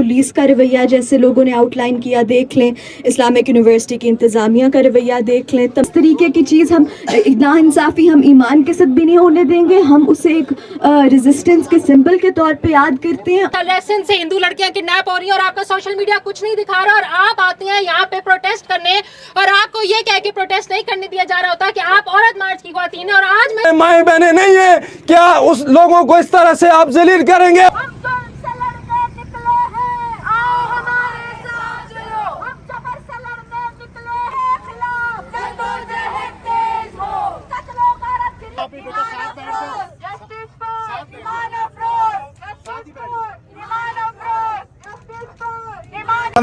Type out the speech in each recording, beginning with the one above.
Police का रवैया जैसे लोगों ने आउटलाइन किया देख लें, इस्लामिक यूनिवर्सिटी की इंतज़ामिया का रवैया देख लें, इस तरीके की चीज़ हम नाइंसाफ़ी हम ईमान के साथ भी नहीं होने देंगे, हम उसे एक रेजिस्टेंस के सिंबल के तौर पे याद करते हैं। लेसन से हिंदू लड़कियां किडनैप हो रही हैं और आपका सोशल मीडिया कुछ नहीं दिखा रहा, और आप आते हैं यहाँ पे प्रोटेस्ट करने और आपको ये कह के प्रोटेस्ट नहीं करने दिया जा रहा होता कि आप औरत मार्च की ख्वातीन है। और आज मैं माएँ बहनें नहीं है क्या उस लोगों को इस तरह से आप जलील करेंगे?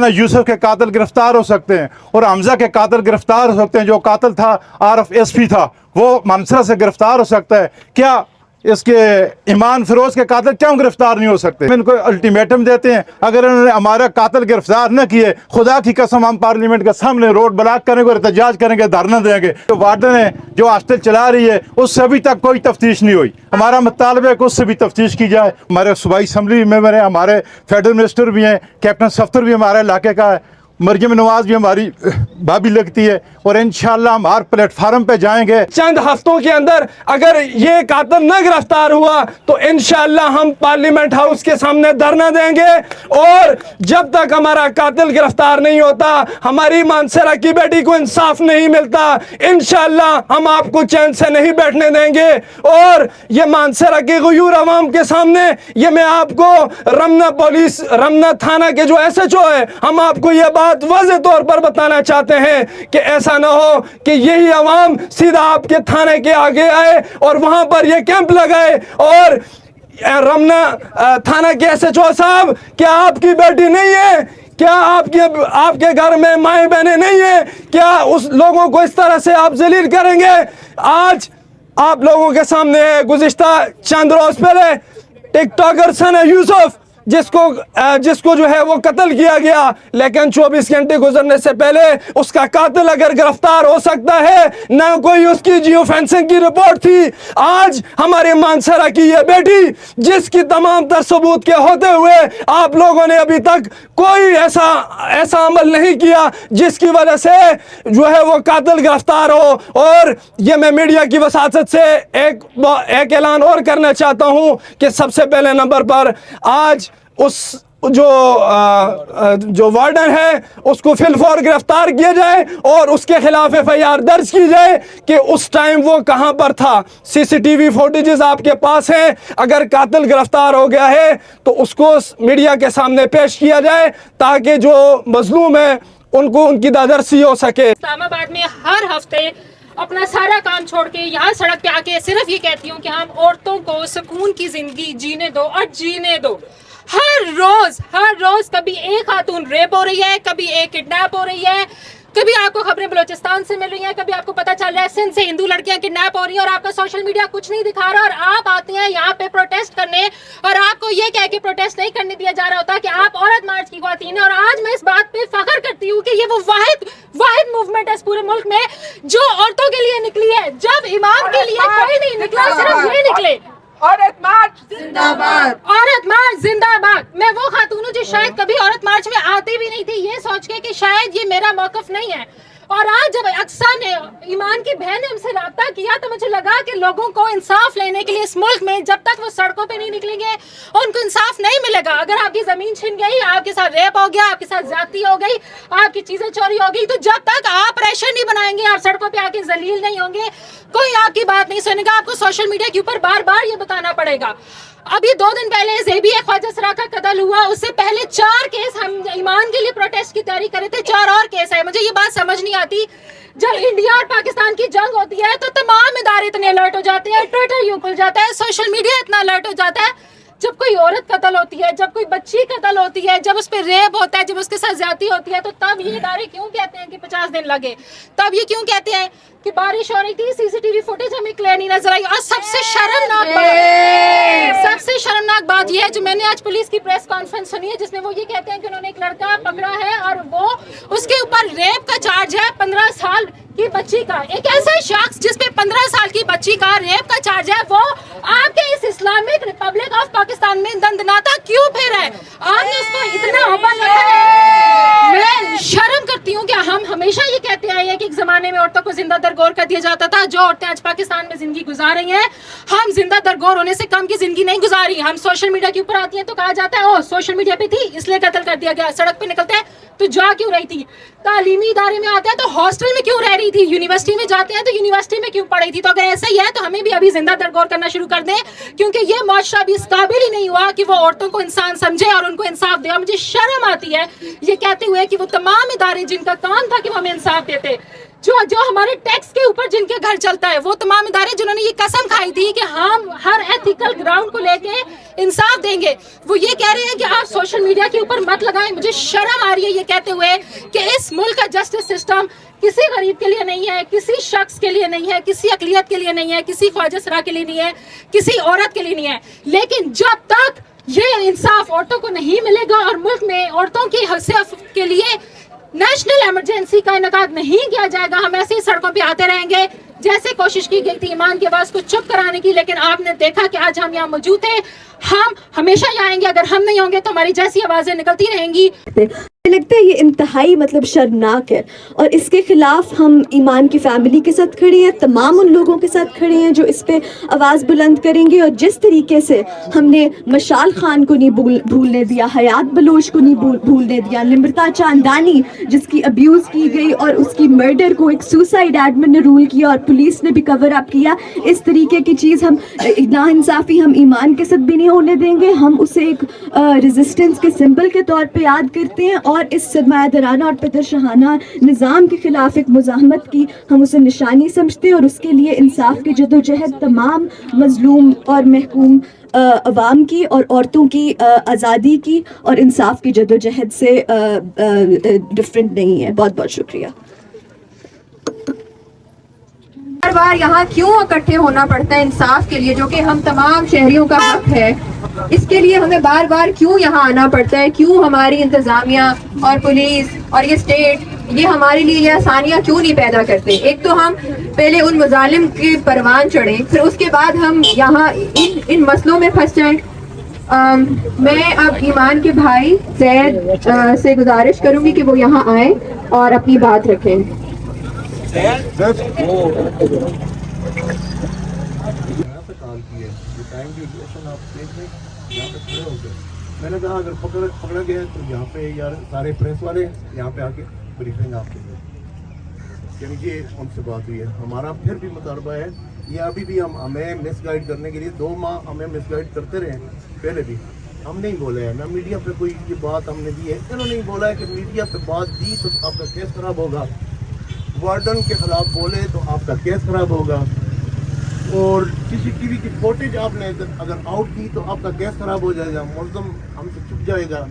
यूसुफ के कातिल गिरफ्तार हो सकते हैं और हमजा के कातिल गिरफ्तार हो सकते हैं। जो कातिल था आरफ एसपी था वो मानसरा से गिरफ्तार हो सकता है, क्या इसके ईमान फिरोज के कातिल क्यों गिरफ्तार नहीं हो सकते? इनको अल्टीमेटम देते हैं, अगर इन्होंने हमारा कातिल गिरफ्तार न किए, खुदा की कसम हम पार्लियामेंट के सामने रोड ब्लॉक करेंगे और एहतजाज करेंगे, धरना देंगे। जो वार्डन है जो हॉस्टल चला रही है उससे अभी तक कोई तफ्तीश नहीं हुई। हमारा मुतालबा है कि उससे भी तफ्तीश की जाए। हमारे सूबाई असम्बली में हमारे फेडरल मिनिस्टर भी हैं, कैप्टन सफ्तर भी हमारे इलाके का है, मरियम नवाज भी हमारी भाभी लगती है, और इंशाल्लाह हम हर प्लेटफार्म पे जाएंगे। चंद हफ्तों के अंदर अगर ये कातिल न गिरफ्तार हुआ तो इंशाल्लाह हम पार्लियामेंट हाउस के सामने धरना देंगे, और जब तक हमारा कातिल गिरफ्तार नहीं होता, हमारी मानसरा की बेटी को इंसाफ नहीं मिलता, इंशाल्लाह हम आपको चैन से नहीं बैठने देंगे। और ये मानसरा के गयूर अवाम के सामने ये मैं आपको रमना थाना के जो SHO है, हम आपको ये बात वाज़ेह तौर पर बताना चाहते हैं कि ऐसा न हो कि यही अवाम सीधा आपके थाने के आगे आए और वहां पर ये कैंप लगाए और रमना थाना के SHO साहब, क्या आपकी बेटी नहीं है? क्या आपके घर में माएँ बहनें नहीं है? क्या उस लोगों को इस तरह से आप जलील करेंगे? आज आप लोगों के सामने गुज़िश्ता चंद रोज पहले टिकटॉकर सना यूसुफ जिसको जो है वो कत्ल किया गया, लेकिन 24 घंटे गुजरने से पहले उसका कातिल अगर गिरफ्तार हो सकता है, ना कोई उसकी जियो फेंसिंग की रिपोर्ट थी। आज हमारे मानसरा की ये बेटी जिसकी तमाम तर सबूत के होते हुए आप लोगों ने अभी तक कोई ऐसा अमल नहीं किया जिसकी वजह से जो है वो कातिल गिरफ्तार हो। और ये मैं मीडिया की वसातत से एक ऐलान और करना चाहता हूँ कि सबसे पहले नंबर पर आज उस जो वार्डन है उसको फिलफौर गिरफ्तार किया जाए और उसके खिलाफ FIR दर्ज की जाए कि उस टाइम वो कहां पर था। CCTV फुटेजेस आपके पास हैं, अगर कातिल गिरफ्तार हो गया है तो उसको मीडिया के सामने पेश किया जाए ताकि जो मजलूम है उनको उनकी दादरसी हो सके। इस्लामाबाद में हर हफ्ते अपना सारा काम छोड़ के यहाँ सड़क पे आके सिर्फ ये कहती हूँ कि हम औरतों को सुकून की जिंदगी जीने दो और जीने दो। हर रोज कभी एक खातून रेप हो रही है, कभी एक किडनैप हो रही है, कभी आपको खबरें बलोचिस्तान से मिल रही हैं, कभी आपको पता चल रहा है सिंध से हिंदू लड़कियां किडनैप हो रही हैं, और आपका सोशल मीडिया कुछ नहीं दिखा रहा, और आप आते हैं यहाँ पे प्रोटेस्ट करने और आपको ये कह के प्रोटेस्ट नहीं करने दिया जा रहा होता कि आप औरत मार्च की ख्वातीन है। और आज मैं इस बात पे फख्र करती हूँ कि ये वो वाहिद मूवमेंट है इस पूरे मुल्क में जो औरतों के लिए निकली है। जब इमाम के लिए कोई नहीं निकला, सिर्फ ये निकले औरत मार्च जिंदाबाद, औरत मार्च जिंदाबाद। मैं वो खातून हूँ जो शायद कभी औरत मार्च में आती भी नहीं थी, ये सोच के कि शायद ये मेरा मौकफ नहीं है। और आज जब अक्सा ने ईमान की बहन ने हमसे रब्ता किया तो मुझे लगा कि लोगों को इंसाफ लेने के लिए इस मुल्क में जब तक वो सड़कों पे नहीं निकलेंगे उनको इंसाफ नहीं मिलेगा। अगर आपकी जमीन छिन गई, आपके साथ रेप हो गया, आपके साथ ज्यादती हो गई, आपकी चीजें चोरी हो गई, तो जब तक आप प्रेशर नहीं बनाएंगे, आप सड़कों पे आके जलील नहीं होंगे, कोई आपकी बात नहीं सुनेगा। आपको सोशल मीडिया के ऊपर बार बार ये बताना पड़ेगा। अभी 2 दिन पहले ज़ेबिया ख्वाजा सरा का कत्ल हुआ, उससे पहले 4 केस हम ईमान के लिए प्रोटेस्ट की तैयारी कर रहे थे, 4 और केस है। मुझे ये बात समझ नहीं आती, जब इंडिया और पाकिस्तान की जंग होती है तो तमाम इदारे इतने अलर्ट हो जाते हैं, ट्विटर यूं खुल जाता है, सोशल मीडिया इतना अलर्ट हो जाता है। जब कोई औरत कत्ल होती है, जब कोई बच्ची कत्ल होती है, जब उस पर रेप होता है, जब उसके साथ ज्यादती होती है, तो तब ये इदारे क्यों कहते हैं कि 50 दिन लगे? तब ये क्यों कहते हैं कि बारिश हो रही थी, CCTV फुटेज हमें क्लियर नहीं नजर आई? और सबसे शर्मनाक बात यह है जो मैंने आज पुलिस की प्रेस कॉन्फ्रेंस सुनी है, जिसमें वो ये कहते हैं कि उन्होंने एक लड़का पकड़ा है और वो उसके ऊपर रेप का चार्ज है, 15 साल की बच्ची का, एक ऐसा शख्स जिस पे 15 साल की बच्ची का रेप का चार्ज है, वो आपके इस इस्लामिक रिपब्लिक ऑफ पाकिस्तान में दंदनाता क्यों फिर है? आपने उसको इतना ओपन रखा है। मैं शर्म करती हूँ कि हम हमेशा ये कहते आए हैं कि एक जमाने में औरतों को जिंदा दरगोर कर दिया जाता था। जो औरतें आज पाकिस्तान में जिंदगी गुजार रही हैं, हम जिंदा दरगोर होने से कम की जिंदगी नहीं गुजारी। हम सोशल मीडिया के ऊपर आती हैं तो कहा जाता है ओ सोशल मीडिया पे थी इसलिए कत्ल कर दिया गया। सड़क पे निकलते हैं तो जा क्यों रही थी? तालीमी इदारे में आते हैं तो हॉस्टल में क्यों रह रही थी? यूनिवर्सिटी में जाते हैं तो यूनिवर्सिटी में क्यों पढ़ी थी? तो अगर ऐसा ही है तो हमें भी अभी जिंदा दरगोर करना शुरू कर दें, क्योंकि ये मुआशरा भी इस काबिल ही नहीं हुआ कि वो औरतों को इंसान समझे और उनको इंसाफ दे। और मुझे शर्म आती है ये कहते हुए कि वो तमाम इदारे जिनका काम था कि वो हमें इंसाफ देते, जो हमारे टैक्स के ऊपर जिनके घर चलता है, वो तमाम इदारे जिन्होंने ये कसम खाई थी कि हम हर एथिकल ग्राउंड को लेके इंसाफ देंगे, वो ये कह रहे हैं कि आप सोशल मीडिया के ऊपर मत लगाएं। मुझे शर्म आ रही है ये कहते हुए कि इस मुल्क का जस्टिस सिस्टम किसी गरीब के लिए नहीं है, किसी शख्स के लिए नहीं है, किसी अकलियत के लिए नहीं है, किसी ख्वाजा सरा के लिए नहीं है, किसी औरत के लिए नहीं है। लेकिन जब तक ये इंसाफ औरतों को नहीं मिलेगा और मुल्क में औरतों की हैसियत के लिए नेशनल इमरजेंसी का इनकाद नहीं किया जाएगा, हम ऐसे ही सड़कों पे आते रहेंगे। जैसे कोशिश की गई थी ईमान की आवाज को चुप कराने की, लेकिन आपने देखा कि आज हम यहाँ मौजूद हैं। हम हमेशा यहाँ आएंगे, अगर हम नहीं होंगे तो हमारी जैसी आवाजें निकलती रहेंगी। लगता है ये इंतहाई मतलब शर्मनाक है और इसके खिलाफ हम ईमान की फैमिली के साथ खड़े हैं, तमाम उन लोगों के साथ खड़े हैं जो इस पे आवाज़ बुलंद करेंगे। और जिस तरीके से हमने मशाल खान को नहीं भूलने दिया, हयात बलोच को नहीं भूलने दिया, निमृता चांदानी जिसकी अब्यूज़ की गई और उसकी मर्डर को एक सुसाइड एडमिन ने रूल किया और पुलिस ने भी कवर अप किया, इस तरीके की चीज़ हम नाइंसाफ़ी हम ईमान के साथ भी नहीं होने देंगे। हम उसे एक रेजिस्टेंस के सिंबल के तौर पर याद करते हैं और इस सरमायादाराना और पदरशाहाना निज़ाम के ख़िलाफ़ एक मुज़ाहमत की हम उसे निशानी समझते हैं और उसके लिए इंसाफ की जदोजहद तमाम मज़लूम और महकूम अवाम की और औरतों की आज़ादी की और इंसाफ की जदोजहद से डिफरेंट नहीं है। बहुत बहुत शुक्रिया। बार बार यहाँ क्यों इकट्ठे होना पड़ता है इंसाफ के लिए, जो कि हम तमाम शहरियों का हक है? इसके लिए हमें बार बार क्यों यहाँ आना पड़ता है? क्यों हमारी इंतजामिया और पुलिस और ये स्टेट ये हमारे लिए ये आसानियाँ क्यों नहीं पैदा करते? एक तो हम पहले उन मुजालिम के परवान चढ़ें, फिर उसके बाद हम यहाँ इन मसलों में फंस जाएं। मैं अब ईमान के भाई जैद से गुजारिश करूँगी कि वो यहाँ आए और अपनी बात रखें। मैंने कहा अगर पकड़ा गया तो यहाँ पे यार सारे प्रेस वाले यहाँ पे आके ब्रीफिंग आपके लिए, यानी कि उनसे बात हुई है। हमारा फिर भी मुतालबा है, ये अभी भी हमें मिसगाइड करने के लिए 2 माह हमें मिसगाइड करते रहे। पहले भी हम नहीं बोले हैं, ना मीडिया पे कोई ये बात हमने दी है, इन्होंने नहीं बोला है कि मीडिया पे बात दी तो आपका केस खराब होगा, वार्डन के खिलाफ बोले तो आपका केस खराब होगा, और CCTV की फुटेज आपने अगर आउट की तो आपका केस खराब हो जाएगा, मुलज़म हमसे छुप जाएगा।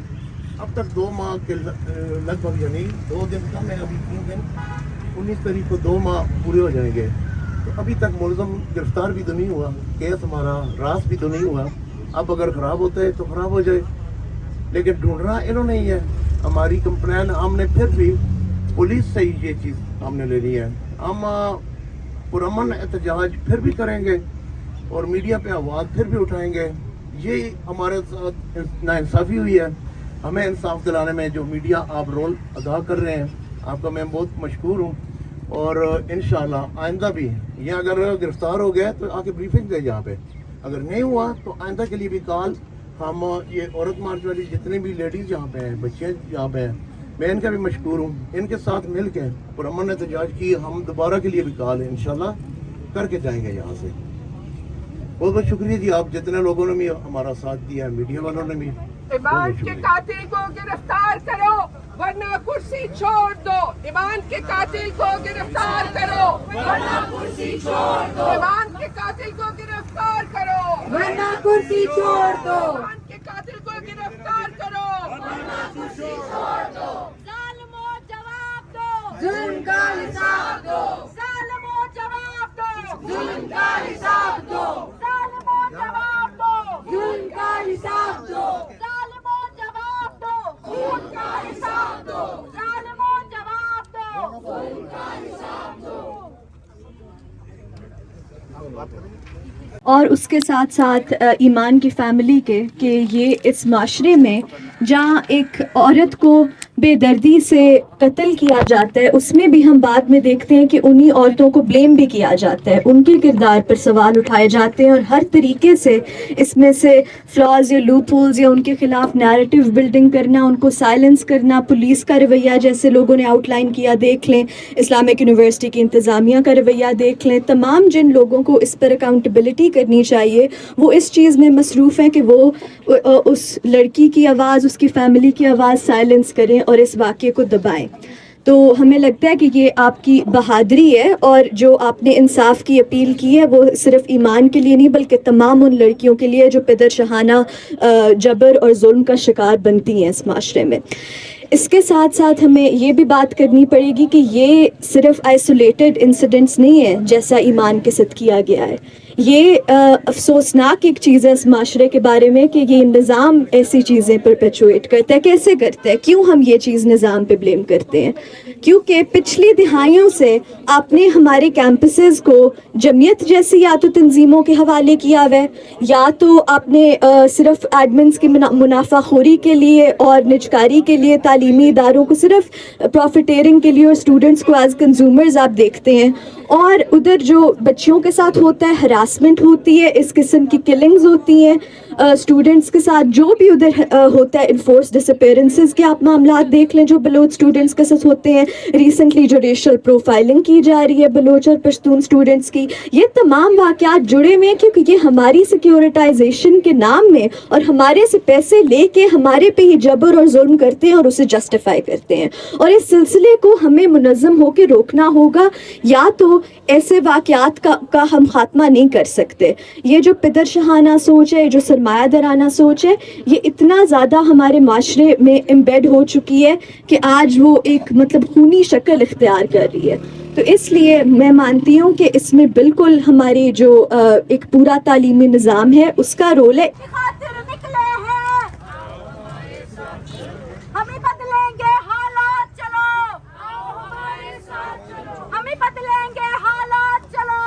अब तक 2 माह के लगभग, यानी 2 दिन कम है, अभी 3 दिन, 19 तारीख को 2 माह पूरे हो जाएंगे। तो अभी तक मुलज़म गिरफ्तार भी तो नहीं हुआ, केस हमारा रास भी तो नहीं हुआ। अब अगर ख़राब होता है तो ख़राब हो जाए, लेकिन ढूंढना इन्होंने ही है। हमारी कंप्लेन हमने फिर भी पुलिस से ही ये चीज़ हमने ले ली है। हम पुरअमन एहतजाज फिर भी करेंगे और मीडिया पे आवाज़ फिर भी उठाएंगे। ये हमारे साथ नाइंसाफ़ी हुई है, हमें इंसाफ दिलाने में जो मीडिया आप रोल अदा कर रहे हैं, आपका मैं बहुत मशकूर हूँ। और इंशाअल्लाह आइंदा भी ये अगर गिरफ्तार हो गए तो आके ब्रीफिंग दे यहाँ पे, अगर नहीं हुआ तो आइंदा के लिए भी कॉल हम ये औरत मार्च वाली जितने भी लेडीज़ यहाँ पे हैं, बच्चियाँ यहाँ पे हैं, मैं इनका भी मशकूर हूँ। इनके साथ मिल के पुरअमन एहतजाज की हम दोबारा के लिए भी कॉल है, इंशाल्लाह करके जाएंगे यहाँ से। बहुत बहुत शुक्रिया जी, आप जितने लोगों ने भी हमारा साथ दिया, मीडिया वालों ने भी। ईमान के कातिल को गिरफ्तार करो वरना कुर्सी छोड़ दो। ईमान के कातिल को गिरफ्तार करो वरना कुर्सी छोड़ दो। ईमान के कातिल को गिरफ्तार करो वरना कुर्सी छोड़ दो। ईमान के कातिल को गिरफ्तार करो वरना कुर्सी छोड़ दो। जालिमों जवाब दो, जुल्म का हिसाब दो। जालिमों जवाब दो, जुल्म का हिसाब दो। जालिमों जवाब दो, जुल्म का हिसाब दो। जालिमों जवाब दो, खून का हिसाब दो। जालिमों जवाब दो, खून का हिसाब दो। बात है। और उसके साथ साथ ईमान की फ़ैमिली के कि ये इस माशरे में जहाँ एक औरत को बेदर्दी से कत्ल किया जाता है, उसमें भी हम बाद में देखते हैं कि उन्हीं औरतों को ब्लेम भी किया जाता है, उनके किरदार पर सवाल उठाए जाते हैं और हर तरीके से इसमें से फ्लॉज या लूप होल्स या उनके खिलाफ नैरेटिव बिल्डिंग करना, उनको साइलेंस करना, पुलिस का रवैया जैसे लोगों ने आउटलाइन किया देख लें, इस्लामिक यूनिवर्सिटी की इंतज़ामिया का रवैया देख लें, तमाम जिन लोगों को इस पर अकाउंटेबिलिटी करनी चाहिए वो इस चीज़ में मसरूफ़ हैं कि वो उस लड़की की आवाज़, उसकी फ़ैमिली की आवाज़ साइलेंस करें और इस वाक़े को दबाएं। तो हमें लगता है कि ये आपकी बहादुरी है और जो आपने इंसाफ की अपील की है वो सिर्फ ईमान के लिए नहीं बल्कि तमाम उन लड़कियों के लिए जो पिदर शहाना जबर और जुल्म का शिकार बनती हैं इस माशरे में। इसके साथ साथ हमें ये भी बात करनी पड़ेगी कि ये सिर्फ आइसोलेटेड इंसिडेंट्स नहीं है जैसा ईमान के साथ किया गया है। ये अफसोसनाक एक चीज़ है इस माशरे के बारे में कि ये निज़ाम ऐसी चीज़ें परपेचुएट करता है। कैसे करता है? क्यों हम ये चीज़ निज़ाम पे ब्लेम करते हैं? क्योंकि पिछली दिहाइयों से आपने हमारे कैंपसेस को जमीयत जैसी या तो तंजीमों के हवाले किया हुआ है या तो आपने सिर्फ एडमिन्स की मुनाफाखोरी के लिए और निजकारी के लिए तालीमी इदारों को सिर्फ प्रॉफिटेरिंग के लिए और स्टूडेंट्स को एज कंज्यूमर्स आप देखते हैं, और उधर जो बच्चियों के साथ होता है हरासमेंट होती है, इस किस्म की किलिंग्स होती हैं स्टूडेंट्स के साथ, जो भी उधर होता है इन्फोर्स डिसअपेरेंसेस के आप मामला देख लें जो बलोच स्टूडेंट्स के साथ होते हैं। रिसेंटली जो रेशियल प्रोफाइलिंग की जा रही है बलोच और पश्तून स्टूडेंट्स की, ये तमाम वाक़यात जुड़े हुए हैं क्योंकि ये हमारी सिक्योरिटाइजेशन के नाम में और हमारे से पैसे लेके हमारे पे ही जबर और जुल्म करते हैं और उसे जस्टिफाई करते हैं। और इस सिलसिले को हमें मुनज़्ज़म होकर रोकना होगा, या तो ऐसे वाक़यात का हम खात्मा नहीं कर सकते। ये जो पिदर शहाना सोच है, जो सरमायादाराना सोच है, ये इतना ज़्यादा हमारे माशरे में एम्बेड हो चुकी है कि आज वो एक मतलब खूनी शक्ल इख्तियार कर रही है। तो इसलिए मैं मानती हूँ कि इसमें बिल्कुल हमारी जो एक पूरा तालीमी निज़ाम है उसका रोल है। हमें बदलेंगे हालात, चलो आओ हमारे साथ चलो, हमें बदलेंगे हालात, चलो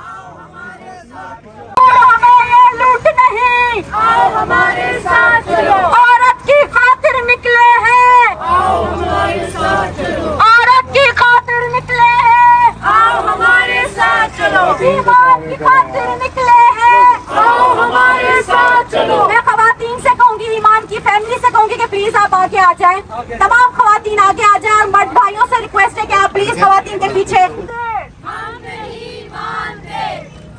आओ हमारे साथ चलो, हमें ये लूट नहीं, आओ हमारे साथ चलो, औरत की खातिर निकले हैं, आओ हमारे साथ चलो, औरत की खातिर निकले हैं, आओ हमारे साथ चलो, ईमान की खातिर निकले हैं, आओ हमारे साथ चलो। मैं खवातीन से कहूंगी, ईमान की फैमिली से कहूंगी कि प्लीज आप आगे आ जाएं, तमाम खवातीन आगे आ जाएं, और मर्द भाइयों से रिक्वेस्ट है कि आप प्लीज खवातीन के पीछे। हम नहीं मानते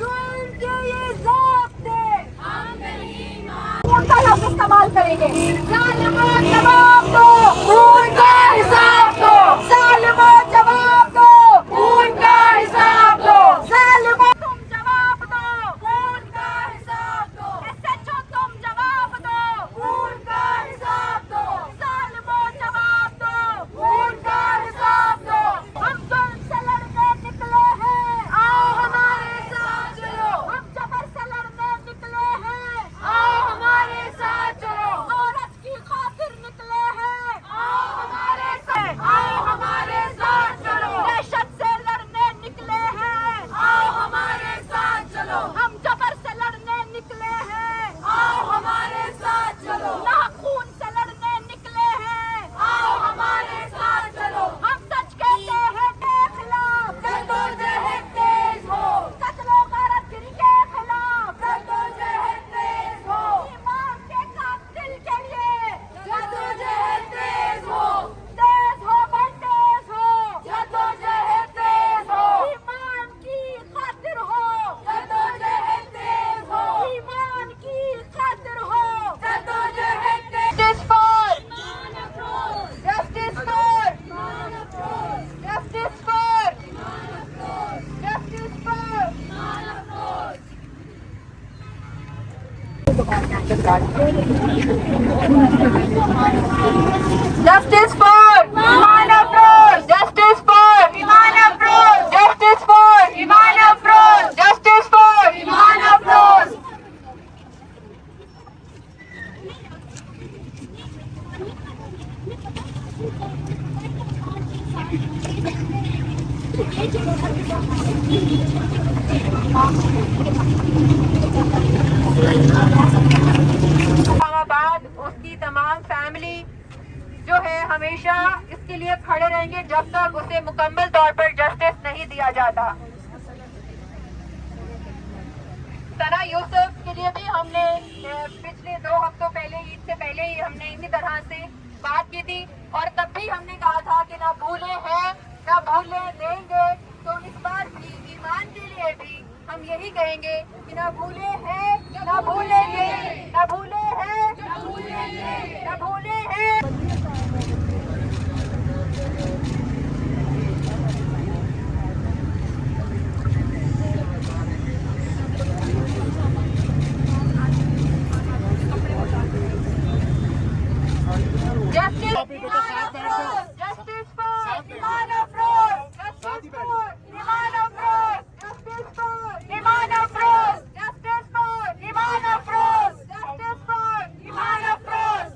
जुल्म के ये ज़ाब्ते, हम नहीं मानते। उनका लफ्ज़ इस्तेमाल करेंगे, ज़ालिमों जवाब दो, खून का हिसाब दो, ज़ालिमों जवाब दो, खून का हिसाब दो, ज़ालिमों तुम जवाब दो, खून का हिसाब दो, SHO तुम जवाब दो, खून का हिसाब दो, ज़ालिमों जवाब दो, खून का हिसाब दो। हम जुल्म से लड़ने निकले हैं, आओ हमारे साथ चलो, हम जबर से लड़ने निकले हैं, आओ हमारे साथ चलो, औरत की खातिर निकले हैं, आओ हमारे साथ, आओ हमारे साथ चलो, दहशत से लड़ने निकले हैं, आओ हमारे साथ चलो, हम जबर से लड़ने निकले हैं, आओ हमारे साथ चलो, नाखून से लड़ने निकले हैं, आओ हमारे साथ चलो, हम सच कहते हैं के खिलाफ जद्दोजहद तेज हो, कत्ल और गारतगिरी के खिलाफ जद्दोजहद तेज हो, ईमान के कातिल के लिए जद्दोजहद तेज हो, बंदेज हो, जद्दोजहद तेज हो, ईमान की खातिर हो, जद्दोजहद तेज हो, ईमान की खातिर हो, जद्दोजहद तेज। Justice for justice for justice for justice for Iman Afroz, justice for Iman Afroz, justice for Iman Afroz, justice for Iman Afroz। Islamabad उसकी तमाम फैमिली जो है हमेशा इसके लिए खड़े रहेंगे जब तक उसे मुकम्मल तौर पर जस्टिस नहीं दिया जाता। सना यूसुफ के लिए भी हमने पिछले 2 हफ्तों पहले, ईद से पहले ही हमने इसी तरह से बात की थी और तब भी हमने कहा था कि ना भूले हैं ना भूले देंगे। तो इस बार भी ईमान के लिए भी हम यही कहेंगे कि ना भूले हैं ना भूलेंगे, ना भूले हैं ना भूलेंगे, ना भूले हैं। Justice for Iman Afroz, justice for Iman Afroz, justice for Iman Afroz, justice for Iman Afroz, justice for Iman Afroz.